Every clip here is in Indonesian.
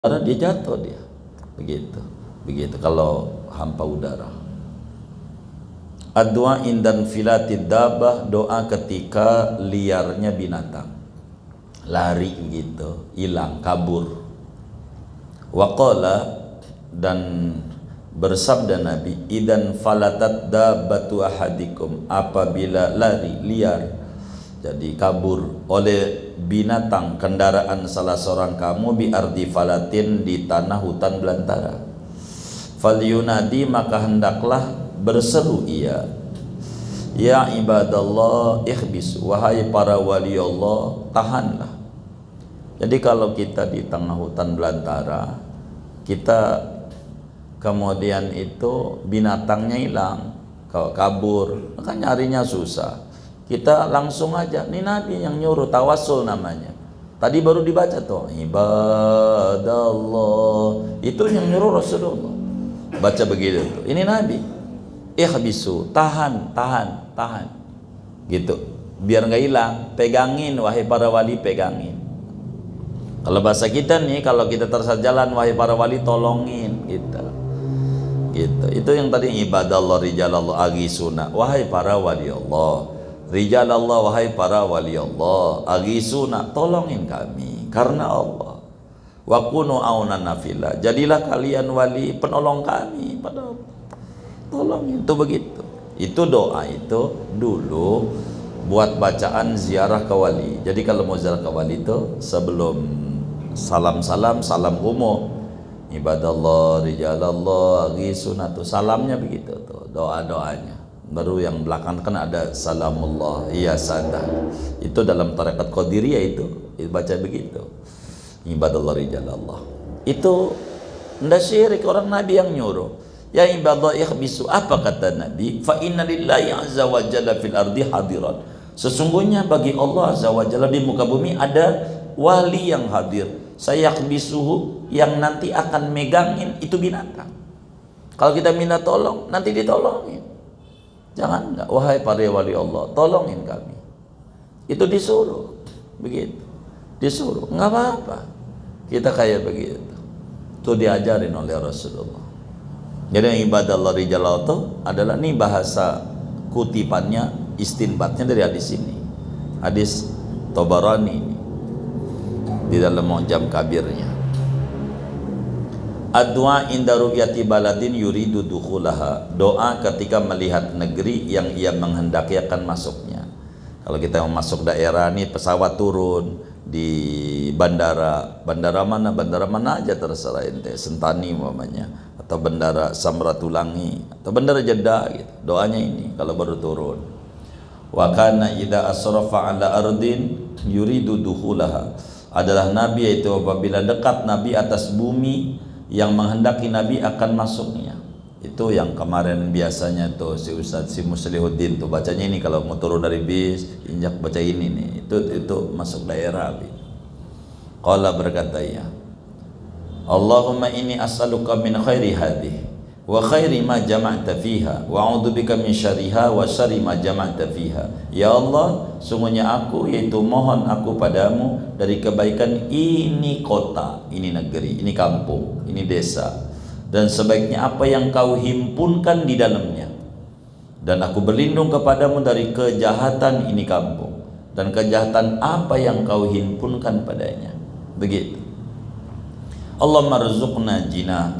karena dia jatuh dia. Begitu kalau hampa udara. Ad-du'a indan filatid dabah, doa ketika liarnya binatang. Lari gitu, hilang, kabur. Waqala, dan bersabda Nabi, idan falatat dabbatu ahadikum, apabila lari, liar, jadi kabur oleh binatang kendaraan salah seorang kamu, bi ardi falatin, di tanah hutan belantara, falyunadi, maka hendaklah berseru ia, ya ibadallah ikhbis, wahai para wali Allah, tahanlah. Jadi kalau kita di tengah hutan belantara, kita kemudian itu binatangnya hilang, kalau kabur, maka nyarinya susah. Kita langsung aja, ini Nabi yang nyuruh, tawassul namanya. Tadi baru dibaca tuh, ibadallah, itu yang nyuruh Rasulullah. Baca begitu tuh, ini Nabi. Ihbisu, tahan, gitu, biar nggak hilang. Pegangin, wahai para wali, pegangin. Kalau bahasa kita nih, kalau kita tersesat jalan, wahai para wali, tolongin kita. Gitu. Itu yang tadi ibadallah rijalallah agisuna, wahai para wali Allah. Rijalallah, wahai para wali Allah, agisuna, tolongin kami karena Allah. Wa kunu aunana fillah, jadilah kalian wali penolong kami pada Allah. Tolongin, itu begitu. Itu doa itu dulu buat bacaan ziarah ke wali. Jadi kalau mau ziarah ke wali itu sebelum salam umum, ibadallah rijalallah agisuna, tuh salamnya begitu tuh, doa-doanya. Baru yang belakang kan ada salamullah iya sadah, itu dalam tarekat qadiriyah itu baca begitu, ibadallah rijalallah. Itu ndak syirik, orang Nabi yang nyuruh. Ya ibadallah ikhbisu, apa kata Nabi? Fa inna lillahi azza wa jalla fil ardi hadiran, sesungguhnya bagi Allah azza wa jalla di muka bumi ada wali yang hadir, sayakbisuhu, yang nanti akan megangin itu binatang. Kalau kita minta tolong, nanti ditolongin. Jangan enggak, wahai para wali Allah, tolongin kami. Itu disuruh, begitu, disuruh, nggak apa-apa. Kita kayak begitu, itu diajarin oleh Rasulullah. Jadi ibadallah rijallah itu adalah, nih bahasa kutipannya, istinbatnya dari hadis ini, hadis Tabarani ini, di dalam Mu'jam Kabirnya. Ad-du'a inda ru'yati baladin yuridu dukhulaha, doa ketika melihat negeri yang ia menghendaki akan masuknya. Kalau kita mau masuk daerah nih, pesawat turun di bandara mana aja terserah ente, Sentani umpamanya, atau bandara Samratulangi, atau bandara Jeddah gitu. Doanya ini kalau baru turun. Wa kana idza asrafa ala ardin yuridu dukhulaha, adalah Nabi yaitu apabila dekat Nabi atas bumi yang menghendaki Nabi akan masuknya. Itu yang kemarin biasanya tuh si Ustadz si Muslihuddin tuh bacanya ini, kalau mau turun dari bis injak baca ini nih, itu masuk daerah. Qala, berkata ya, Allahumma inni as'aluka min khairi hadhihi wa khairi ma jama'ta fiha wa a'udzubika min syarriha wa syarri ma jama'ta fiha. Ya Allah, sungguhnya aku, yaitu mohon aku padamu dari kebaikan ini kota, ini negeri, ini kampung, ini desa, dan sebaiknya apa yang kau himpunkan di dalamnya, dan aku berlindung kepadamu dari kejahatan ini kampung dan kejahatan apa yang kau himpunkan padanya. Begitu. Allahumma rzuqna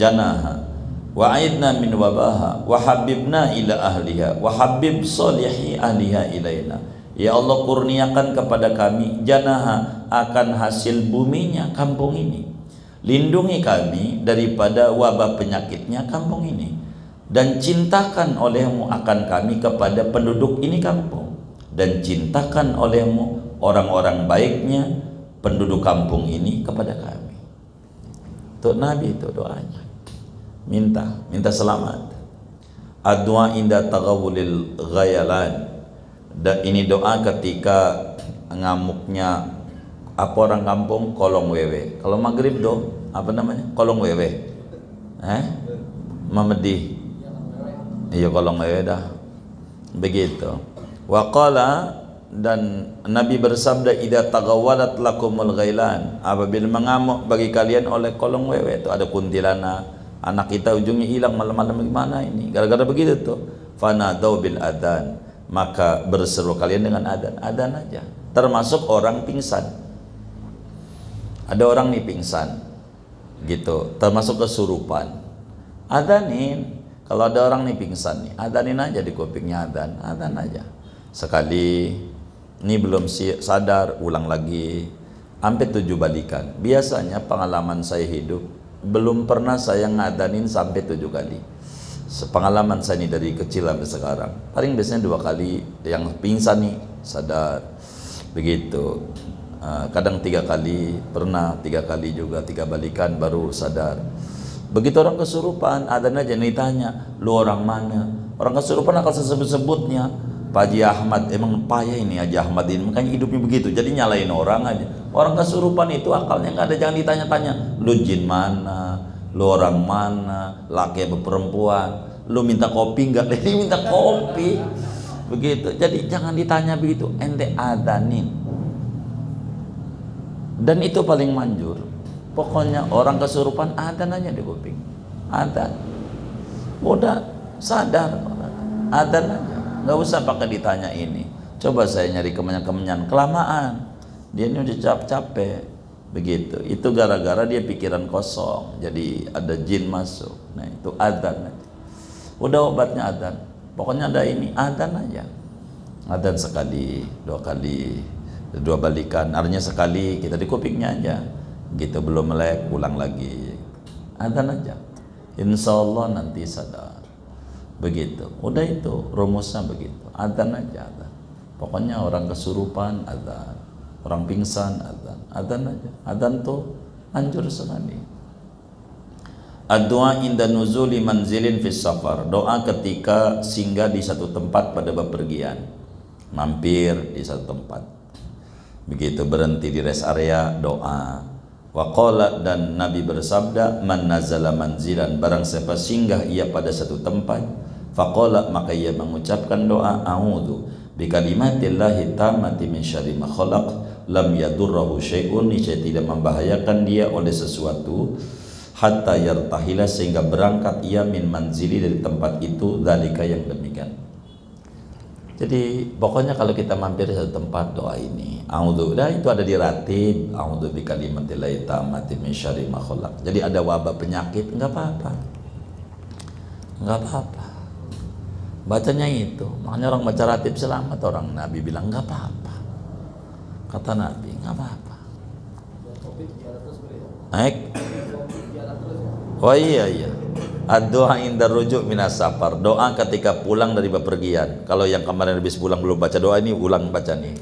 janaha wa aidna min wabaha wa habibna ila ahliha wa habib salihi ahliha ilaina. Ya Allah, kurniakan kepada kami janaha, akan hasil buminya kampung ini. Lindungi kami daripada wabah penyakitnya kampung ini, dan cintakan olehmu akan kami kepada penduduk ini kampung, dan cintakan olehmu orang-orang baiknya penduduk kampung ini kepada kami. Itu Nabi, itu doanya, minta selamat. Ad-du'a inda taghawulil ghayalan, dan ini doa ketika ngamuknya apa orang kampung, kolong wewe. Kalau maghrib do apa namanya, kolong wewe, mamedi, iya kolong wewe dah, begitu. Wa qala, dan Nabi bersabda, idza tagawalat lakumul ghailan, apabila mengamuk bagi kalian oleh kolong wewe, itu ada kuntilanak, anak kita ujungnya hilang malam-malam, gimana ini gara-gara begitu tuh, fanadau bil adzan, maka berseru kalian dengan adzan aja. Termasuk orang pingsan, ada orang nih pingsan gitu, termasuk kesurupan, adzanin. Kalau ada orang nih pingsan nih, adzanin aja di kupingnya, adzan aja sekali. Ini belum sadar, ulang lagi sampai 7 balikan. Biasanya pengalaman saya hidup, belum pernah saya ngadanin sampai 7 kali. Pengalaman saya ini dari kecil sampai sekarang, paling biasanya 2 kali. Yang pingsan nih sadar begitu, kadang 3 kali, pernah 3 kali juga, 3 balikan baru sadar. Begitu orang kesurupan, adzan aja nih, tanya, lu orang mana? Orang kesurupan akan sebut-sebutnya, Pak Haji Ahmad, emang payah ini Haji Ahmad ini, makanya hidupnya begitu. Jadi nyalain orang aja. Orang kesurupan itu akalnya nggak ada, jangan ditanya-tanya. Lu jin mana? Lu orang mana? Laki atau perempuan? Lu minta kopi nggak? Dia minta kopi. Begitu. Jadi jangan ditanya begitu. Ente adanin. Dan itu paling manjur. Pokoknya orang kesurupan adzan aja di kuping. Adzan. Udah sadar. Adzan aja. Nggak usah pakai ditanya ini. Coba saya nyari kemenyan-kemenyan, kelamaan. Dia ini udah capek begitu. Itu gara-gara dia pikiran kosong. Jadi ada jin masuk. Nah itu adzan. Udah obatnya adzan. Pokoknya ada ini, adzan aja. Adzan sekali, 2 kali, 2 balikan. Artinya sekali kita di kupingnya aja. Gitu belum melek, ulang lagi. Adzan aja. Insya Allah nanti sadar. Begitu, udah itu rumusnya begitu, adzan aja, adzan. Pokoknya orang kesurupan adzan, orang pingsan adzan aja. Adzan tuh anjur sekali. Ad-du'a inda nuzuli manzilin fis safar, doa ketika singgah di satu tempat pada bepergian, mampir di satu tempat. Begitu berhenti di rest area, doa. Waqala, dan Nabi bersabda, man nazala manzilan, barang siapa singgah ia pada satu tempat, faqala, maka ia mengucapkan doa, a'udzu bikalimatillahi tammati min syarri ma khalaq, lam yadurruhu syai'un, niscaya tidak membahayakan dia oleh sesuatu, hatta yartahila, sehingga berangkat ia min manzili, dari tempat itu, dzalika, yang demikian. Jadi pokoknya kalau kita mampir di satu tempat, doa ini, a'udzu, dah itu ada di ratib, a'udzu bikalimatillahi tammati min syarri ma khalaq. Jadi ada wabah penyakit, enggak apa-apa. Enggak apa-apa. Bacanya itu. Makanya orang baca ratib selamat, orang Nabi bilang enggak apa-apa. Kata Nabi, enggak apa-apa. Naik. Oh iya. Ad-du'a inda rujuk minas safar, doa ketika pulang dari bepergian. Kalau yang kemarin habis pulang belum baca doa ini, ulang baca nih.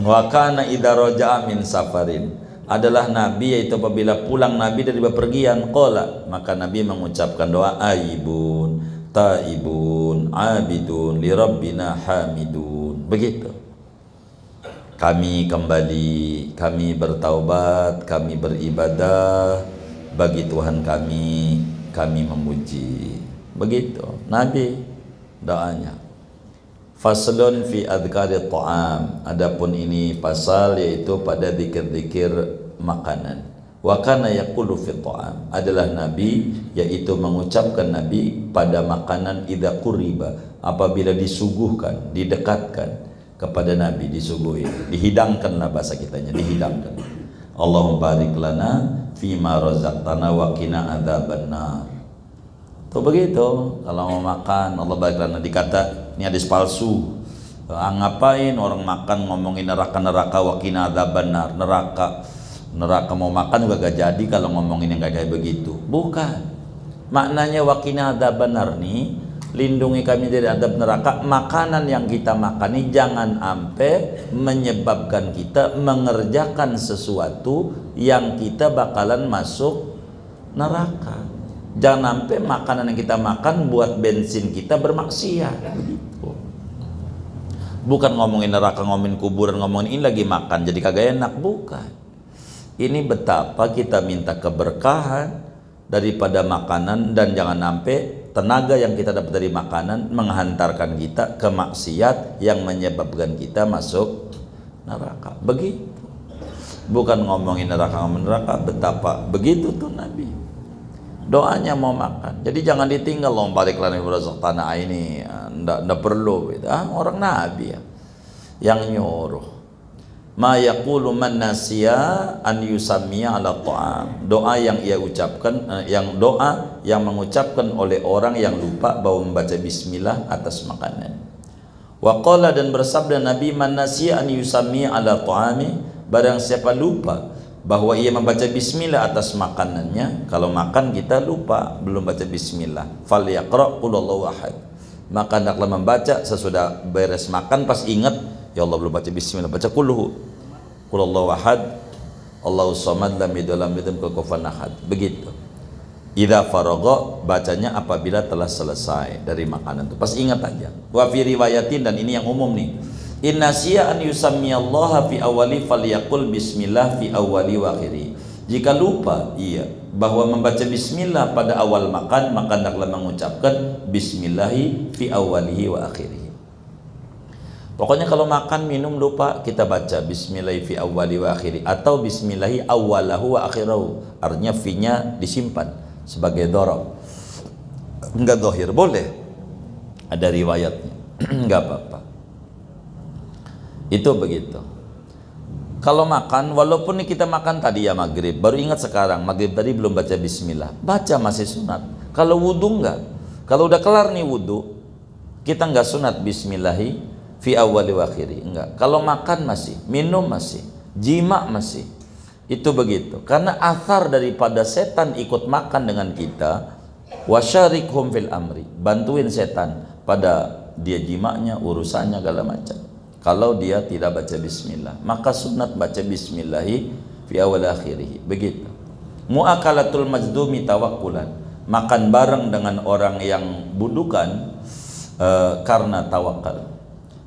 Wa kana idza raja'a min safarin, adalah Nabi yaitu apabila pulang Nabi dari bepergian, qala, maka Nabi mengucapkan doa, aibun taibun abidun li rabbina hamidun. Begitu. Kami kembali, kami bertaubat, kami beribadah bagi Tuhan kami memuji. Begitu Nabi doanya. Faslun fi adhkari ta'am, adapun ini pasal yaitu pada zikir-zikir makanan. Wa kana yaqulu fi ta'am, adalah Nabi yaitu mengucapkan Nabi pada makanan, idza quriba, apabila disuguhkan, didekatkan kepada Nabi, disuguhi, dihidangkanlah bahasa kitanya, dihidangkan. Allahumma barik lana fima razaqtana wa qina adzabannar. Tuh begitu, kalau mau makan Allah barik lana, dikata ini hadis palsu. Ngapain orang makan ngomongin neraka wa qina adzabannar, neraka mau makan juga gak jadi kalau ngomongin yang kayak begitu. Bukan. Maknanya wa qina adzabannar nih, lindungi kami dari adab neraka. Makanan yang kita makan ini jangan sampai menyebabkan kita mengerjakan sesuatu yang kita bakalan masuk neraka. Jangan sampai makanan yang kita makan buat bensin kita bermaksiat. Begitu. Bukan ngomongin neraka, ngomongin kuburan, ngomongin ini lagi makan jadi kagak enak. Bukan. Ini betapa kita minta keberkahan daripada makanan, dan jangan sampai tenaga yang kita dapat dari makanan menghantarkan kita ke maksiat yang menyebabkan kita masuk neraka. Begitu. Bukan ngomongin neraka, betapa begitu tuh Nabi. Doanya mau makan. Jadi jangan ditinggal loh, balik lagi berazak tanah ini. Ndak perlu gitu. Orang Nabi ya yang nyuruh. Ma yaqulu man nasiya an yusammiya ala ta'am. Doa yang ia ucapkan, doa yang mengucapkan oleh orang yang lupa bahwa membaca bismillah atas makanan. Wa qala, dan bersabda Nabi, man nasiya an yusammiya ala ta'ami, barang siapa lupa bahwa ia membaca bismillah atas makanannya. Kalau makan kita lupa belum baca bismillah, fal yaqra qul huwallahu ahad, maka hendaklah membaca sesudah beres makan, pas ingat ya Allah belum baca bismillah, baca qul huwallahu ahad Allahus samad lam yalid walam yulad walam yakul lahu kufuwan ahad. Begitu. Idza faragha, bacanya apabila telah selesai dari makanan itu, pas ingat aja. Wa fi riwayatin, dan ini yang umum nih, inna siya an yusammiyallaha fi awali falyaqul bismillah fi awali wa akhiri. Jika lupa bahwa membaca bismillah pada awal makan, maka hendaklah mengucapkan bismillahi fi awalihi wa akhirihi. Pokoknya kalau makan minum lupa, kita baca bismillahi fi awali wa akhiri, atau bismillahi awalahu wa akhirahu. Artinya fi-nya disimpan sebagai dhorab, enggak dohir, boleh, ada riwayatnya. Enggak apa-apa. Itu begitu. Kalau makan, walaupun kita makan tadi ya maghrib, baru ingat sekarang maghrib tadi belum baca bismillah, baca, masih sunat. Kalau wudhu enggak, kalau udah kelar nih wudhu, kita enggak sunat bismillahi fi awwali wa akhiri, enggak. Kalau makan masih, minum masih, jima masih, itu begitu. Karena athar daripada setan ikut makan dengan kita, wasyarikhum fil amri, bantuin setan pada dia jimanya, urusannya segala macam. Kalau dia tidak baca bismillah, maka sunat baca bismillahi fi awal akhirih. Begitu. Muakalatul majdumi tawakkulan, makan bareng dengan orang yang budukan karena tawakal.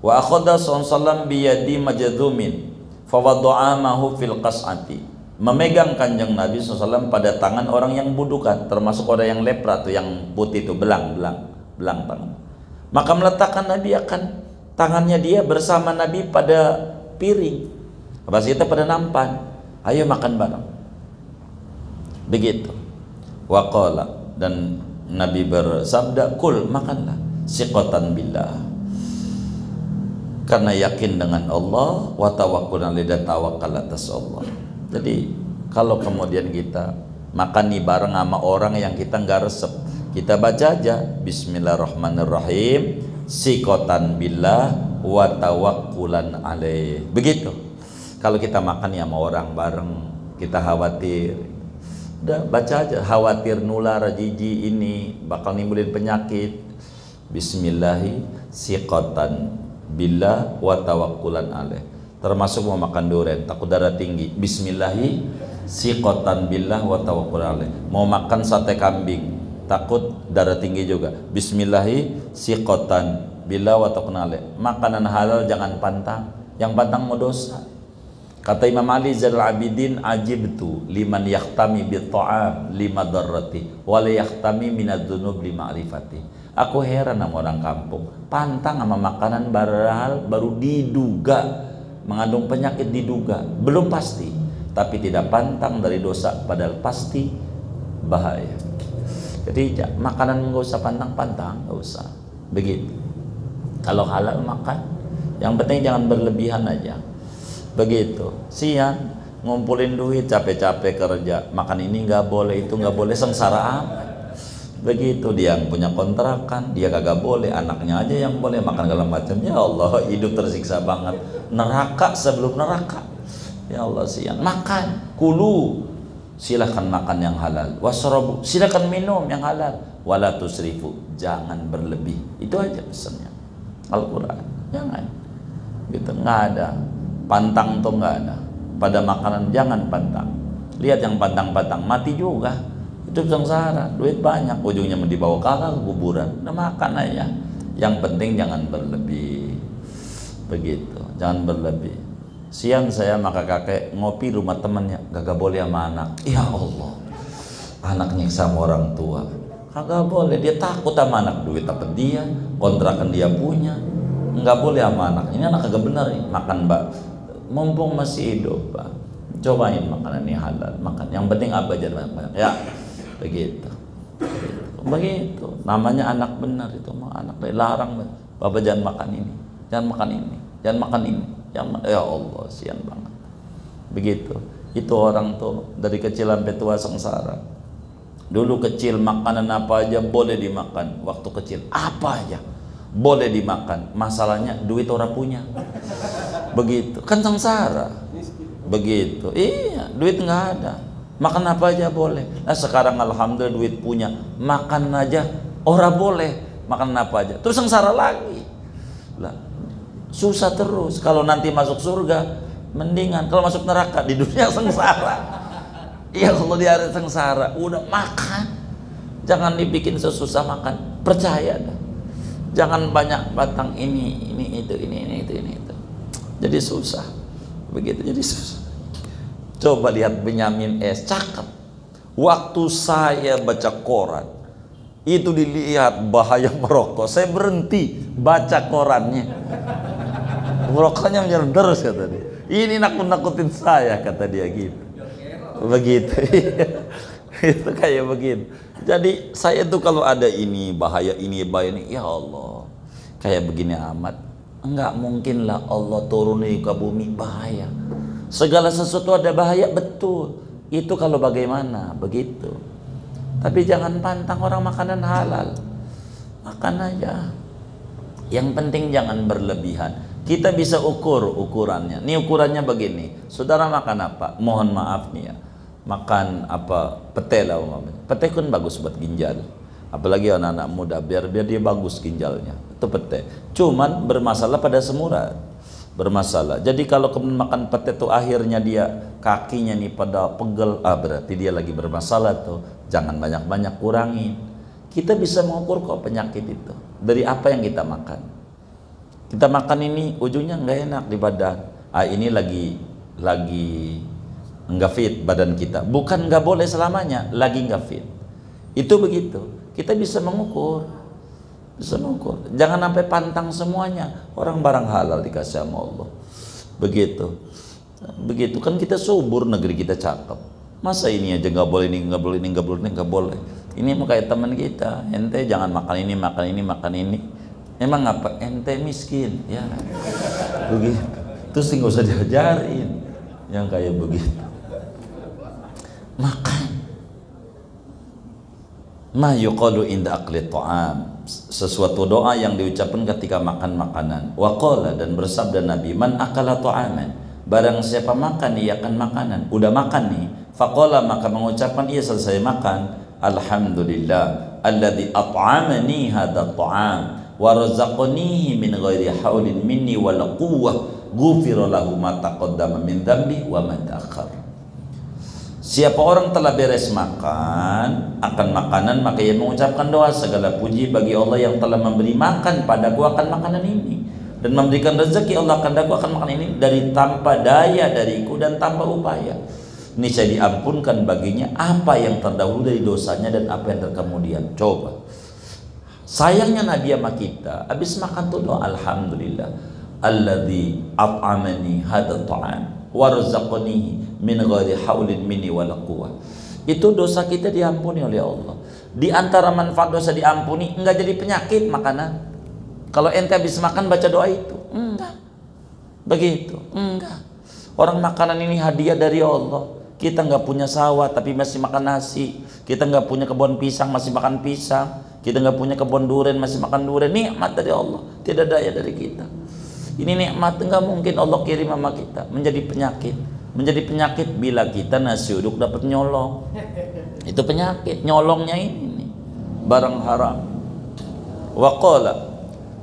Wa akhadha sallallahu biyadi majdumin fa wada'a mahu fil qas'ati, memegang kanjeng Nabi SAW pada tangan orang yang budukan, termasuk orang yang lepra tuh, yang putih itu, belang tangan. Maka meletakkan Nabi akan tangannya dia bersama Nabi pada piring, pas kita pada nampan, ayo makan bareng. Begitu. Wa qala, dan Nabi bersabda, kul, makanlah, siqatan billah, karena yakin dengan Allah, wa tawakkulan, dan tawakal atas Allah. Jadi kalau kemudian kita makan nih bareng sama orang yang kita nggak resep, kita baca aja bismillahirrahmanirrahim, siqatan billah wa tawakkulan alaih. Begitu. Kalau kita makan ya sama orang bareng, kita khawatir, udah baca aja, khawatir nular jijik ini bakal nimbulin penyakit, bismillahi siqatan billah wa tawakkulan alaih. Termasuk mau makan durian takut darah tinggi, bismillahi siqatan billah wa tawakkulan alaih. Mau makan sate kambing takut darah tinggi juga, bismillahi siqatan billah wa tawakkulan alaih. Makanan halal jangan pantang, yang pantang mau dosa. Kata Imam Ali Zainal Abidin, ajibtu liman yahtami bi ta'am lima darrati wa la yahtami minadz dzunub li ma'rifati. Aku heran sama orang kampung, pantang sama makanan baru diduga mengandung penyakit, diduga, belum pasti, tapi tidak pantang dari dosa padahal pasti bahaya. Jadi makanan nggak usah pantang-pantang, nggak usah. Begitu. Kalau halal makan, yang penting jangan berlebihan aja. Begitu. Siang ngumpulin duit, capek-capek kerja, makan ini nggak boleh, itu nggak boleh, sengsara amat. Begitu. Dia yang punya kontrakan, dia kagak boleh, anaknya aja yang boleh makan segala macam. Ya Allah, hidup tersiksa banget. Neraka sebelum neraka. Ya Allah, siang makan, kulu, silahkan makan yang halal, wasrobu, silahkan minum yang halal, wala tusrifu, jangan berlebih. Itu aja pesannya Al-Quran. Jangan gitu, nggak ada pantang tuh, nggak ada pada makanan. Jangan pantang. Lihat yang pantang-pantang mati juga, hidup sengsara, duit banyak, ujungnya mau dibawa ke kuburan. Udah makan aja, yang penting jangan berlebih. Begitu, jangan berlebih. Siang saya maka kakek ngopi rumah temannya, gak boleh sama anak. Ya Allah, anaknya sama orang tua, Kagak boleh, dia takut sama anak, duit apa dia, kontrakan dia punya, nggak boleh sama anak. Ini anak kagak benar nih, makan mbak, mumpung masih hidup, Pak. Cobain makanan ini halal, makan. Yang penting apa aja banyak-banyak, ya, begitu. Begitu, namanya anak benar itu, mah anak dilarang, Bapak jangan makan ini, jangan makan ini, jangan makan ini, ya Allah, sian banget. Begitu, itu orang tuh dari kecil sampai tua sengsara. Dulu kecil makanan apa aja boleh dimakan, waktu kecil apa aja boleh dimakan, masalahnya duit orang punya. Begitu kan sengsara. Begitu, iya, duit nggak ada, makan apa aja boleh. Nah sekarang alhamdulillah duit punya, makan aja orang boleh, makan apa aja, terus sengsara lagi lah, susah terus. Kalau nanti masuk surga mendingan, kalau masuk neraka di dunia sengsara. Ya kalau di hari sengsara udah makan, jangan dibikin sesusah makan, percaya dah. Jangan banyak batang ini itu, ini itu. Jadi susah. Begitu jadi susah. Coba lihat Benyamin S, cakep. Waktu saya baca koran, itu dilihat bahaya merokok, saya berhenti baca korannya. Merokoknya terus kata dia. Ini nakut-nakutin saya kata dia gitu. Begitu. Itu kayak begitu. Jadi saya tuh kalau ada ini bahaya ini, ya Allah, kayak begini amat, enggak mungkin lah Allah turun ke bumi bahaya. Segala sesuatu ada bahaya, betul. Itu kalau bagaimana begitu. Tapi jangan pantang orang makanan halal, makan aja. Yang penting jangan berlebihan. Kita bisa ukur ukurannya. Ini ukurannya begini. Saudara makan apa? Mohon maaf nih ya, makan apa, pete lah umpamanya. Pete kan bagus buat ginjal, apalagi anak-anak muda, biar dia bagus ginjalnya, itu pete. Cuman bermasalah pada semurah, bermasalah. Jadi kalau kemudian makan pete tuh akhirnya dia kakinya nih pada pegel, berarti dia lagi bermasalah tuh. Jangan banyak-banyak, kurangin. Kita bisa mengukur kok penyakit itu dari apa yang kita makan. Kita makan ini ujungnya nggak enak di badan, ini lagi nggak fit badan kita, bukan nggak boleh selamanya, lagi nggak fit. Itu begitu, kita bisa mengukur, jangan sampai pantang semuanya. Orang barang halal dikasih sama Allah, begitu kan. Kita subur, negeri kita cakep, masa ini aja nggak boleh, ini nggak boleh, ini nggak boleh, ini nggak boleh. Ini mau kayak teman kita, ente jangan makan ini, makan ini, makan ini. Emang apa? Ente miskin ya, begitu. Terus nggak usah diajarin yang kayak begitu. Makan. Ma yuqalu inda akli ta'am, sesuatu doa yang diucapkan ketika makan makanan. Wa qala, dan bersabda Nabi, man akala ta'aman, barang siapa makan ia akan makanan, udah makan nih, faqala, maka mengucapkan ia selesai makan, alhamdulillah alladzi at'amani hadha ta'am wa razaqanihi min ghairi haulin minni wala quwwah, ghufira lahu ma taqaddama min dhanbi wa ma ta'akhkhar. Siapa orang telah beres makan akan makanan, maka ia mengucapkan doa, segala puji bagi Allah yang telah memberi makan padaku akan makanan ini, dan memberikan rezeki Allah padaku akan makanan ini dari tanpa daya dariku dan tanpa upaya. Ini saya diampunkan baginya apa yang terdahulu dari dosanya dan apa yang terkemudian. Coba, sayangnya Nabi sama kita habis makan tuh doa, alhamdulillah alladzi at'amani hadha ta'am warzaqanihi min ghairi haulin minni wala quwwah. Itu dosa kita diampuni oleh Allah. Di antara manfaat dosa diampuni, enggak jadi penyakit makanan. Kalau ente habis makan baca doa itu, enggak. Begitu, enggak. Orang makanan ini hadiah dari Allah. Kita enggak punya sawah tapi masih makan nasi. Kita enggak punya kebun pisang masih makan pisang. Kita enggak punya kebun durian masih makan durian. Nikmat dari Allah, tidak daya dari kita. Ini nikmat, enggak mungkin Allah kirim sama kita menjadi penyakit. Menjadi penyakit bila kita nasi uduk dapat nyolong. Itu penyakit, nyolongnya ini barang haram. Wa qala,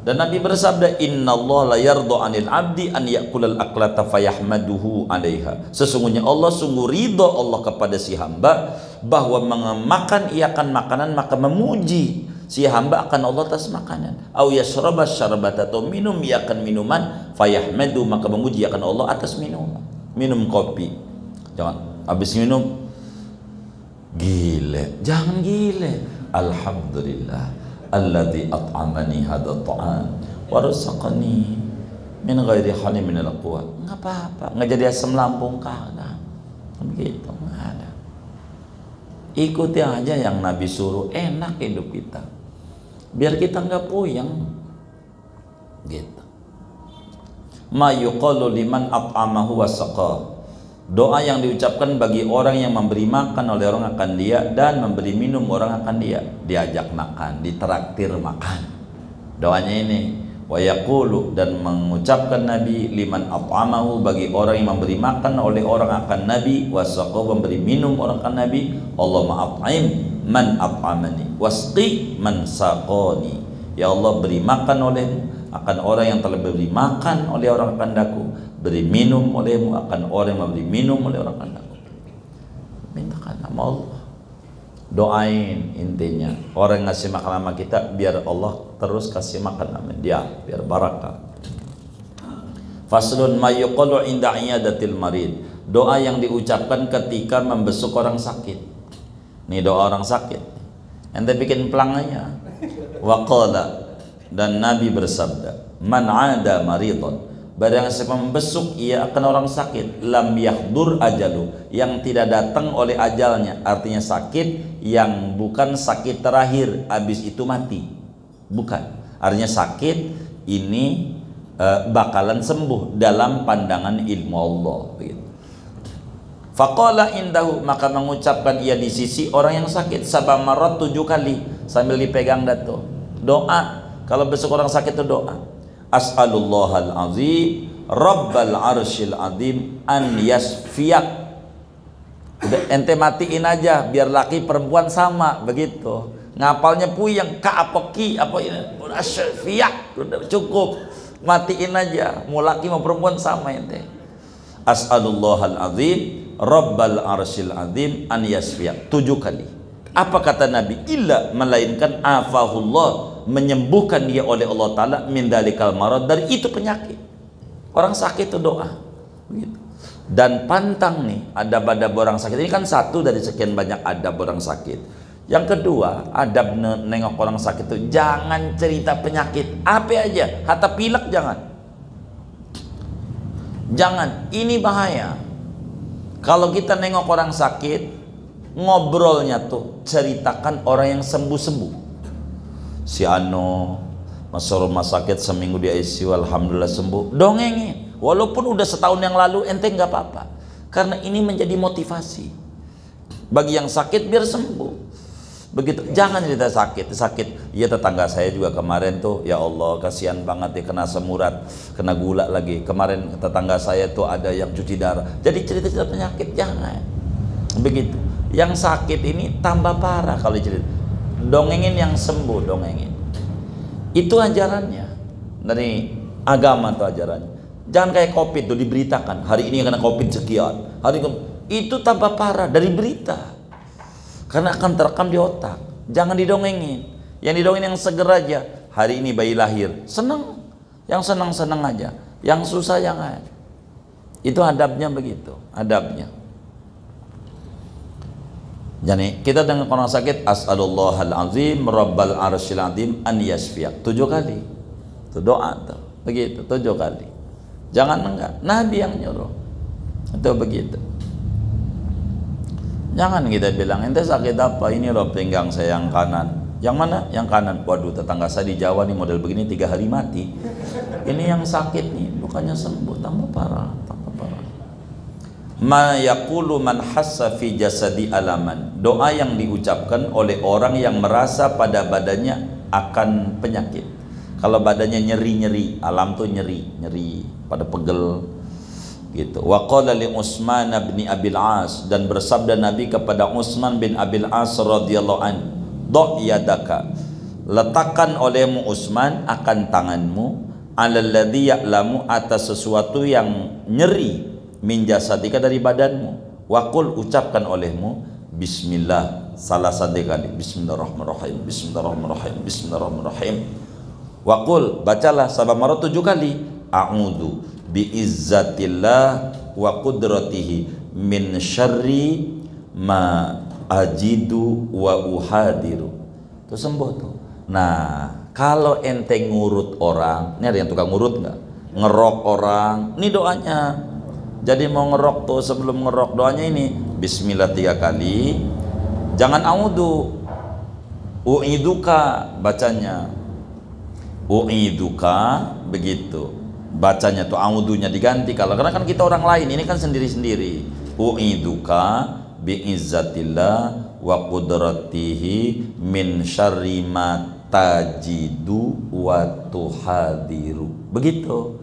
dan Nabi bersabda, innallaha la yarda 'anil 'abdi an ya'kulal aklata fayahmaduhu 'alaiha. Sesungguhnya Allah sungguh ridha Allah kepada si hamba bahwa memakan ia akan makanan maka memuji si hamba akan Allah atas makanan. Au yashraba syarbata, atau minum ia akan minuman, fayahmadu maka memuji akan Allah atas minuman. Minum kopi, jangan habis minum gile, jangan gile. alhamdulillah alladzi at'amani hadzal ta'am wa razaqani min ghairi halim min al-quwa. Enggak apa-apa, enggak jadi asam lambung kagak. Begitu, enggak ada. Ikuti aja yang Nabi suruh, enak hidup kita. Biar kita enggak puyeng. Gitu. Ma yuqalu liman at'amahu wa saqa. Doa yang diucapkan bagi orang yang memberi makan oleh orang akan dia dan memberi minum orang akan dia. Diajak makan, ditraktir makan. Doanya ini, wa yaqulu, dan mengucapkan Nabi liman at'amahu, bagi orang yang memberi makan oleh orang akan Nabi, wa saqa, memberi minum orang akan Nabi, Allahumma at'im man at'amani wasqi man saqani. Ya Allah, beri makan olehmu akan orang yang telah beri makan oleh orang akan daku, beri minum olehmu akan orang yang memberi minum oleh orang akan daku. Mintakan nama Allah, doain. Intinya orang yang ngasih makan sama kita, biar Allah terus kasih makan sama dia, biar barakah. Faslun ma yuqalu inda iyadatil marid. Doa yang diucapkan ketika membesuk orang sakit. Nih doa orang sakit, ente bikin pelangnya. Wa qala, dan Nabi bersabda, man ada maridon, barang siapa membesuk ia akan orang sakit, lam yahdur ajalu, yang tidak datang oleh ajalnya, artinya sakit yang bukan sakit terakhir habis itu mati, bukan, artinya sakit ini bakalan sembuh dalam pandangan ilmu Allah begitu. Faqala indahu, maka mengucapkan ia di sisi orang yang sakit, sabamarat 7 kali sambil dipegang datu. Doa kalau besok orang sakit itu doa, as'alullahal azim rabbal arsyil azim an yasfiyak. Ente matiin aja, biar laki perempuan sama begitu. Ngapalnya puyeng ka apa ki apa ini asfiyak, udah cukup, matiin aja, mau laki mau perempuan sama ente. As'alullahal azim rabbal arsyil azim an yasfiyak 7 kali. Apa kata Nabi? Illa, melainkan afahullah, menyembuhkan dia oleh Allah Ta'ala min dalikal marad, dari itu penyakit. Orang sakit itu doa begitu. Dan pantang nih adab-adab orang sakit ini, kan satu dari sekian banyak adab orang sakit. Yang kedua, adab nengok orang sakit itu jangan cerita penyakit apa aja, hatta pilek jangan, ini bahaya. Kalau kita nengok orang sakit, ngobrolnya tuh ceritakan orang yang sembuh-sembuh. Si Ano masuk rumah sakit seminggu di ICU, alhamdulillah sembuh, dongengin. Walaupun udah setahun yang lalu, ente nggak apa-apa, karena ini menjadi motivasi bagi yang sakit biar sembuh. Begitu, jangan cerita sakit. Ya tetangga saya juga kemarin tuh, ya Allah kasihan banget ya, kena semurat, kena gula lagi. Kemarin tetangga saya tuh ada yang cuci darah. Jadi cerita-cerita penyakit jangan. Begitu. Yang sakit ini tambah parah kalau cerita. Dongengin yang sembuh, dongengin. Itu ajarannya dari agama tuh ajarannya. Jangan kayak COVID tuh diberitakan, hari ini kena COVID sekian, hari ini itu tambah parah dari berita. Karena akan terekam di otak. Jangan didongengin. Yang didongengin yang seger aja. Hari ini bayi lahir, senang. Yang senang-senang aja. Yang susah jangan. Itu adabnya begitu. Adabnya. Jadi kita dengan orang sakit, as'alullahal azim rabbal arsyil azim an yasfiyak 7 kali. Itu doa tuh. Begitu 7 kali. Jangan enggak. Nabi yang nyuruh. Itu begitu. Jangan kita bilang, ente sakit apa? Ini loh pinggang saya yang kanan. Yang mana? Yang kanan. Waduh, tetangga saya di Jawa nih model begini 3 hari mati. Ini yang sakit nih, bukannya sembuh, tambah parah, tambah parah. Ma yaqulu man hassa fi jasadi alaman. Doa yang diucapkan oleh orang yang merasa pada badannya akan penyakit. Kalau badannya nyeri-nyeri, alam tuh nyeri, pada pegel. Gitu. Wa qala li Utsman bin Abil As, dan bersabda Nabi kepada Utsman bin Abil As radhiyallahu an, "Do yadaka." Letakkan olehmu Utsman akan tanganmu alal ladzi ya'lamu, atas sesuatu yang nyeri min jasadika dari badanmu. Wa qul, ucapkan olehmu bismillah salah satu kali, bismillahirrahmanirrahim, bismillahirrahmanirrahim, bismillahirrahmanirrahim. Wa qul, bacalah sabamarat 7 kali, a'udzu biizzatillah wa qudratihi min syarri ma ajidu wa uhadiru. tuh sembuh tuh. Nah, kalau ente ngurut orang, ini ada yang tukang ngurut nggak? Ngerok orang, ini doanya. Jadi mau ngerok tuh, sebelum ngerok doanya ini Bismillah 3 kali. Jangan audu, u'iduka bacanya, u'iduka begitu bacanya tuh, audunya diganti. Kalau karena kan kita orang lain, ini kan sendiri-sendiri. U'iduka bi'izzatillah wa qudratihi min syarri ma tajidu wa tuhadiru, begitu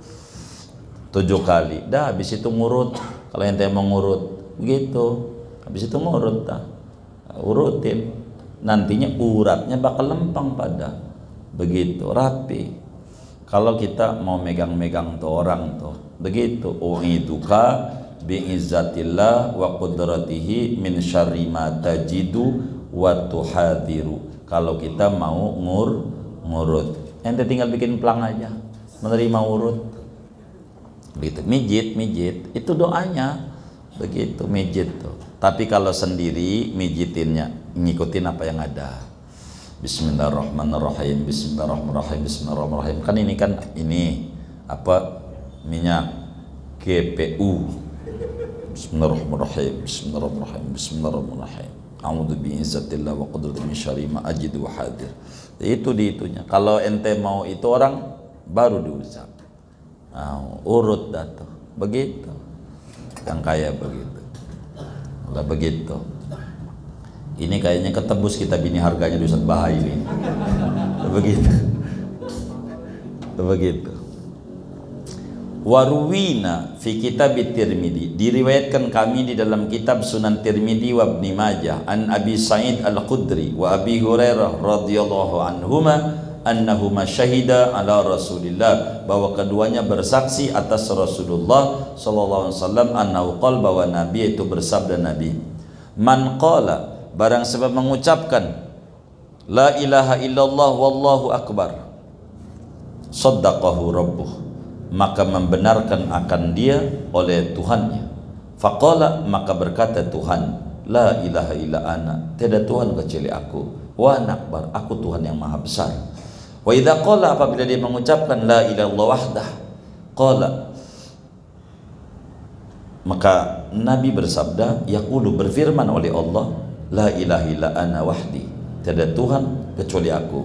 7 kali. Dah habis itu ngurut. Kalau ente mau ngurut begitu, habis itu ngurut dah, urutin, nantinya uratnya bakal lempeng pada begitu rapi. Kalau kita mau megang-megang tuh orang tuh begitu, u'iduka bi'izzatillah wa qudratihi min syarri ma tajidu wa tuhadiru. Kalau kita mau ngurut, ente tinggal bikin pelang aja, menerima urut begitu. Mijit itu doanya begitu, mijit tuh. Tapi kalau sendiri mijitinnya ngikutin apa yang ada. Bismillahirrahmanirrahim, Bismillahirrahmanirrahim, Bismillahirrahmanirrahim. Kan ini kan ini apa, minyak GPU. Bismillahirrahmanirrahim, Bismillahirrahmanirrahim, Bismillahirrahmanirrahim. A'udzu bi'izzatillah wa qudratihi min syarri ma ajidu wa hadir. Itu diitunya. Kalau ente mau itu orang baru diucap. Urut datu begitu, yang kayak begitu. Udah begitu. Ini kayaknya ketebus kita bini harganya di Ustaz Bahai ini. Begitu. Begitu. Waruwina fi kitab Tirmidzi, diriwayatkan kami di dalam kitab Sunan Tirmidzi wa Ibnu Majah an Abi Sa'id Al-Khudri wa Abi Hurairah radhiyallahu anhuma annahuma syahida ala Rasulillah, bahwa keduanya bersaksi atas Rasulullah sallallahu alaihi wasallam, annahu qala, bahwa Nabi itu bersabda, Nabi, man qala, barang sebab mengucapkan la ilaha illallah wallahu akbar, saddaqahu rabbuh, maka membenarkan akan dia oleh Tuhannya. Faqala, maka berkata Tuhan, la ilaha illa ana, tiada Tuhan kecuali aku, wa ana akbar, aku Tuhan yang maha besar. Wa idza qala, apabila dia mengucapkan la ilaha illallah wahdah, qala, maka Nabi bersabda, yaqulu, berfirman oleh Allah, la ilaha illa ana wahdi, tiada Tuhan kecuali aku,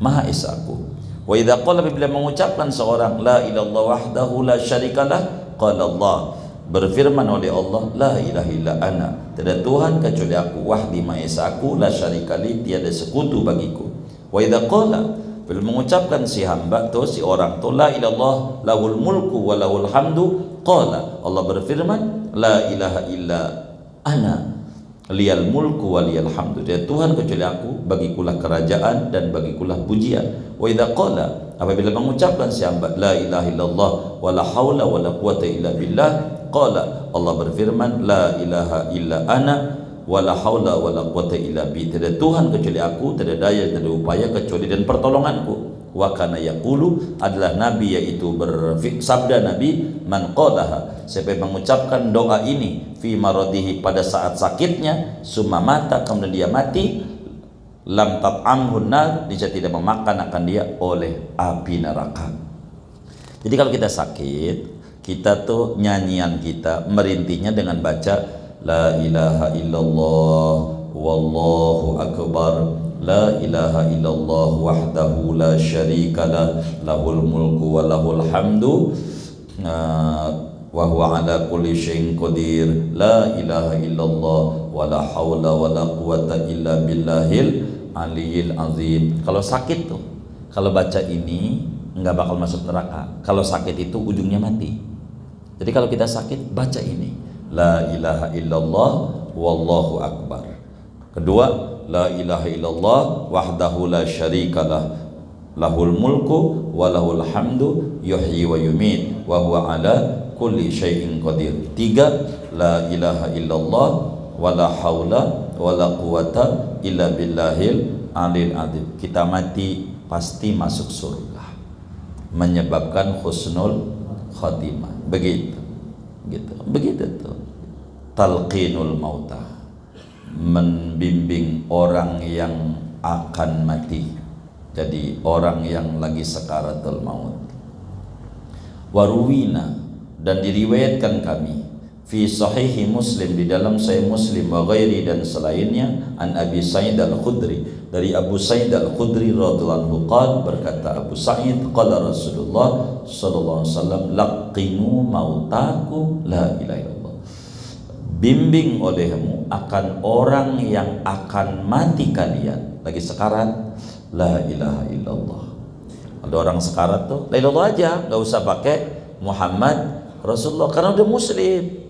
maha esa aku. Wa idza qala, apabila mengucapkan seorang la ilaha illallah wahdahu la syarikalah, qala Allah, berfirman oleh Allah, la ilaha illa ana, tiada Tuhan kecuali aku, wahdi, maha esa aku, la syarikali, tiada sekutu bagiku. Wa idza qala, bila mengucapkan si hamba tu, si orang tu, la ilallah lahul mulku wa lahul hamdu, qala, Allah berfirman, la ilaha illa ana liyal mulku wa liyal hamdu, dia Tuhan kecuali aku, bagikulah kerajaan dan bagikulah pujian. Wa idza qala, apabila mengucapkan si hamba la ilaha illallah wa la haula wa la quwata illa billah, qala, Allah berfirman, la ilaha illa ana wala haula wala quwata illa bi, tidak Tuhan kecuali aku, tidak daya, tidak upaya kecuali dan pertolonganku. Wa kana yaqulu, adalah Nabi, yaitu bersabda Nabi, man qalaha, siapa yang mengucapkan doa ini fi maradihi, pada saat sakitnya, summa mata, kemudian dia mati, lam tat'amhun nar, dia tidak memakan akan dia oleh api neraka. Jadi kalau kita sakit, kita tuh nyanyian kita merintihnya dengan baca la ilaha illallah wallahu akbar, la ilaha illallah wahdahu la syarikalah, lahul mulku wa lahul hamdu wa huwa ala kulli syai'in qadir, la ilaha illallah wa la haula wa la quwata illa billahil aliyil azim. Kalau sakit tuh, kalau baca ini nggak bakal masuk neraka. Kalau sakit itu ujungnya mati. Jadi kalau kita sakit, baca ini, la ilaha illallah wallahu akbar. Kedua, la ilaha illallah wahdahu la syarikalah, lahul mulku wa lahul hamdu yuhyi wa yumit wa huwa ala kulli syai'in qadir. Tiga, la ilaha illallah wa la haula wa la quwata illa billahil alil azim. Kita mati pasti masuk surga, menyebabkan husnul khatimah. Begitu tuh talqinul mauta, membimbing orang yang akan mati, jadi orang yang lagi sakaratul maut. Waruwina, dan diriwayatkan kami, fi sahihi Muslim, di dalam sahih Muslim, wa ghairi, dan selainnya, an Abi Sa'id Al-Khudri, dari Abu Sa'id Al-Khudri radhiyallahu anhu qala, berkata Abu Sa'id, qala Rasulullah sallallahu alaihi wasallam, laqinu mautakum la ilaha illallah, bimbing olehmu akan orang yang akan mati kalian lagi sekarat, la ilaha illallah. Ada orang sekarat tuh la ilaha illallah aja, nggak usah pakai Muhammad Rasulullah, karena udah muslim.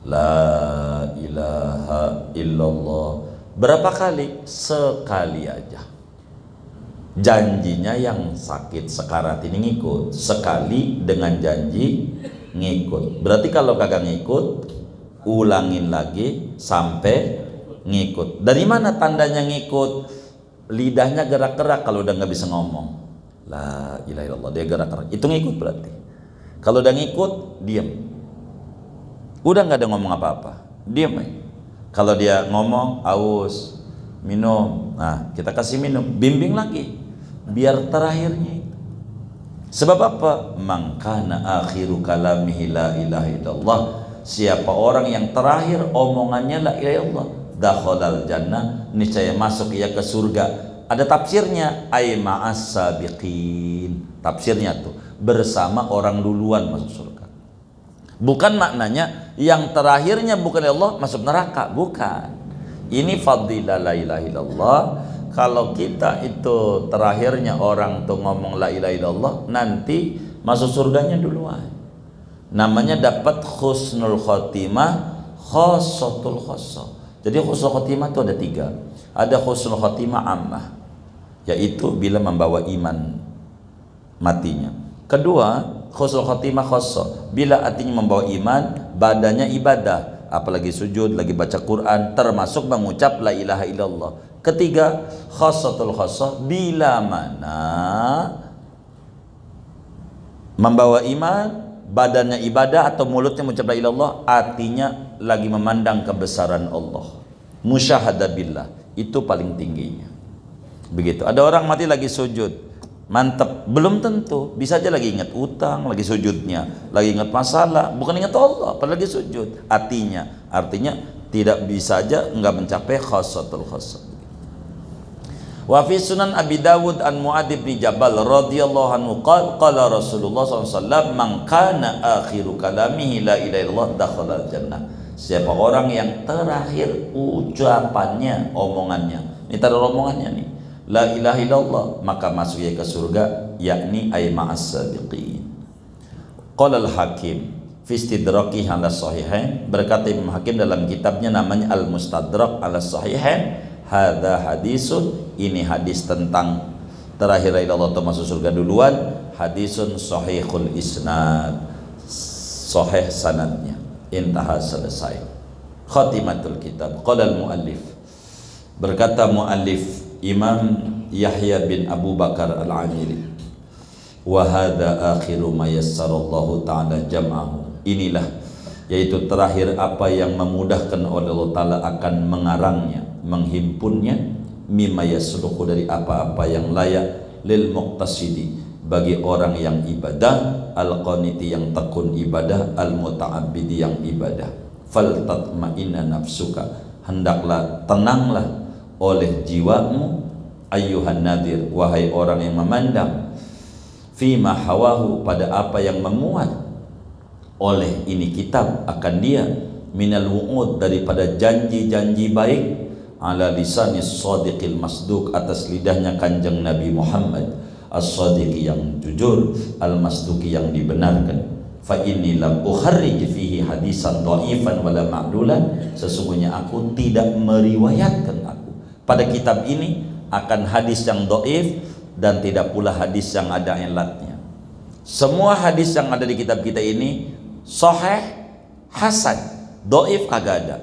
La ilaha illallah berapa kali? Sekali aja. Janjinya yang sakit sekarat ini ngikut sekali, dengan janji ngikut. Berarti kalau kagak ngikut, ulangin lagi sampai ngikut. Dari mana tandanya ngikut? Lidahnya gerak-gerak. Kalau udah nggak bisa ngomong la ilaha illallah, dia gerak-gerak, itu ngikut berarti. Kalau udah ngikut, diam. Udah nggak ada ngomong apa-apa, diam aja. Kalau dia ngomong, aus, minum, nah kita kasih minum, bimbing lagi, biar terakhirnya. Sebab apa? Mangkana akhiru kalamihi la ilaha illallah, siapa orang yang terakhir omongannya la ilaha illallah, dakhalal jannah, niscaya masuk ia ke surga. Ada tafsirnya, ay ma'as sabiqin, tafsirnya tuh bersama orang duluan masuk surga. Bukan maknanya yang terakhirnya bukan Allah masuk neraka, bukan. Ini fadilah la ilaha illallah. Kalau kita itu terakhirnya orang tuh ngomong la ilaha illallah, nanti masuk surganya duluan. Namanya dapat husnul khotimah, khossatul khossah. Jadi husnul khotimah itu ada 3. Ada husnul khotimah ammah, yaitu bila membawa iman matinya. Kedua, husnul khotimah khossah, bila artinya membawa iman, badannya ibadah, apalagi sujud, lagi baca Quran, termasuk mengucap la ilaha illallah. Ketiga, khossatul khossah, bila mana membawa iman, badannya ibadah atau mulutnya mengucap la ilaha illallah, artinya lagi memandang kebesaran Allah, musyahadah billah, itu paling tingginya. Begitu. Ada orang mati lagi sujud, mantap, belum tentu, bisa aja lagi ingat utang, lagi sujudnya, lagi ingat masalah, bukan ingat Allah, apalagi sujud. Artinya tidak bisa aja nggak mencapai khossatul khossah. Wa fi sunan Abi Dawud an Mu'adz bin Jabal radhiyallahu anhu qala Rasulullah SAW, man kana akhiru kalamihi la ilaha illallah dakhala jannah. Siapa orang yang terakhir ucapannya, omongannya, ini tadi omongannya nih, la ilaha illallah, maka masuk ia ke surga, yakni ay ma'as sabiqin. Qala al-Hakim fi istidraki ala sahihain, berkata Imam Hakim dalam kitabnya namanya Al-Mustadrak ala sahihain, hadza hadisun, ini hadis tentang terakhir la ilaha illallah atau masuk surga duluan, hadisun sahihul isnad, sahih sanadnya. Intaha, selesai. Khatimatul kitab. Qala al-muallif, berkata muallif Imam Yahya bin Abu Bakar Al-Amili, wa hadza akhiru ma yassarallahu ta'ala jam'ahu, inilah yaitu terakhir apa yang memudahkan oleh Allah Ta'ala akan mengarangnya, menghimpunnya, mimma yasluhu, dari apa-apa yang layak, lil muqtasidi, bagi orang yang ibadah, al-qaniti yang tekun ibadah, al-muta'abbidi yang ibadah. Fal tatma'inna nafsuka, hendaklah tenanglah oleh jiwamu, ayyuhan nadir, wahai orang yang memandang, fima hawahu, pada apa yang memuat oleh ini kitab akan dia, minal wu'ud, daripada janji-janji baik, ala lisanis shadiqil masduq, atas lidahnya kanjeng Nabi Muhammad as-sadiqi yang jujur, al-masduqi yang dibenarkan. Fa inni lam ukharrij fihi hadisan dhaifan wala ma'dulan, sesungguhnya aku tidak meriwayatkan pada kitab ini akan hadis yang dhaif dan tidak pula hadis yang ada ilatnya. Semua hadis yang ada di kitab kita ini sahih, hasan, dhaif kagak ada.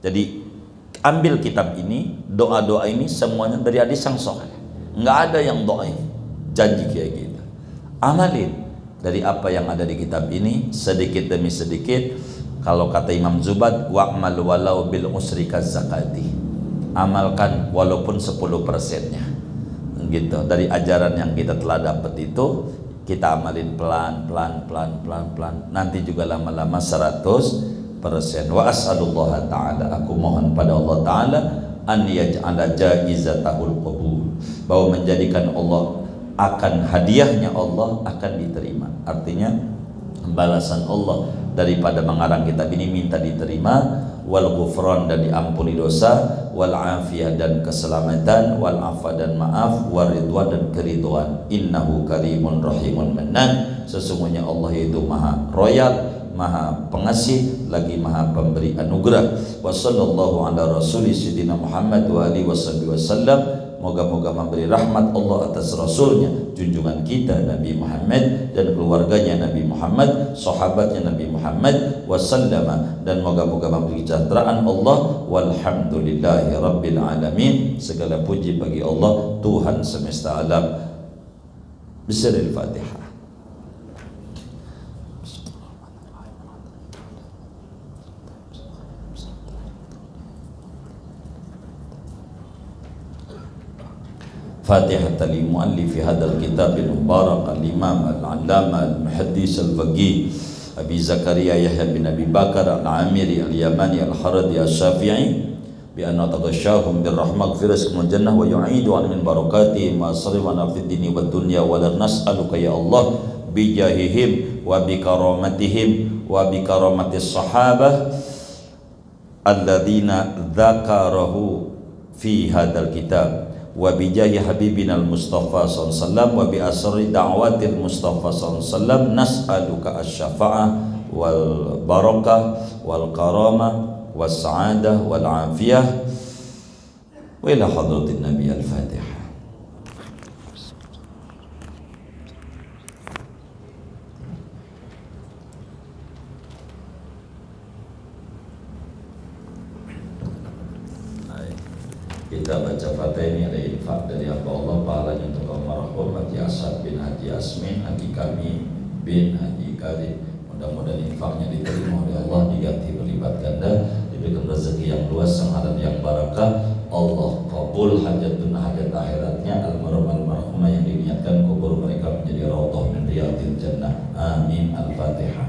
Jadi ambil kitab ini, doa-doa ini semuanya dari hadis yang sahih, nggak ada yang dhaif. Janji kayak gitu, amalin dari apa yang ada di kitab ini sedikit demi sedikit. Kalau kata Imam Zubad, wa'mal walau bil usri kazakati, amalkan walaupun 10%-nya. Gitu. Dari ajaran yang kita telah dapat itu kita amalin pelan. Nanti juga lama-lama 100%. Wa as'alullah ta'ala, aku mohon pada Allah Ta'ala an yaj'ala jaizatahul qabul, bahwa menjadikan Allah akan hadiahnya Allah akan diterima. Artinya balasan Allah daripada mengarang kitab ini minta diterima, wal ghufran dan diampuni dosa, wal afiyah dan keselamatan, wal afa dan maaf, wal ridwan dan keridhaan. Innahu karimun rahimun mannan, sesungguhnya Allah itu maha royal, maha pengasih, lagi maha pemberi anugerah. Wa sallallahu ala rasuli sayyidina Muhammad wa alihi wasallam. Moga-moga memberi rahmat Allah atas Rasulnya, junjungan kita Nabi Muhammad, dan keluarganya Nabi Muhammad, sahabatnya Nabi Muhammad wasallama, dan moga-moga memberi kesejahteraan Allah. Walhamdulillahi rabbil alamin, segala puji bagi Allah Tuhan semesta alam. Bismillahil Fatihah. Fatihah li muallifi hadzal kitab al-mubarak al-imam al-allama al-muhaddis al-faqih Abi Zakaria Yahya bin Abi Bakar al-Amiri al-Yamani al-Haradi al-Syafi'i bi anna tadasyahum birrahmah firaskum jannah wa yu'idu min barakatihi ma sarifana fid dini wad dunya wa la nas'aluka ya Allah bi jahihim wa bi karamatihim wa bi karamatis sahabah alladzina dzakarahu fi hadzal kitab wa bijahi habibina al-Mustafa sallallahu alaihi wasallam wa bi asri da'watil Mustafa sallallahu alaihi wasallam nas'aluka asy-syafa'ah wal barakah wal karamah was sa'adah wal afiyah wa ila hadratin Nabi. Al-Fatihah. Kita baca Fatihah ini ada infak dari hamba Allah, pahalanya untuk almarhum Haji Asad bin Haji Asmin, Haji Kami bin Haji Karim. Mudah-mudahan infaknya diterima oleh Allah, diganti berlipat ganda, diberikan rezeki yang luas, yang halal, yang barakah. Allah kabul hajatun hajat akhiratnya almarhum-almarhumah yang diniatkan kubur mereka menjadi raudhah min riyadil jannah. Amin. Al-Fatihah.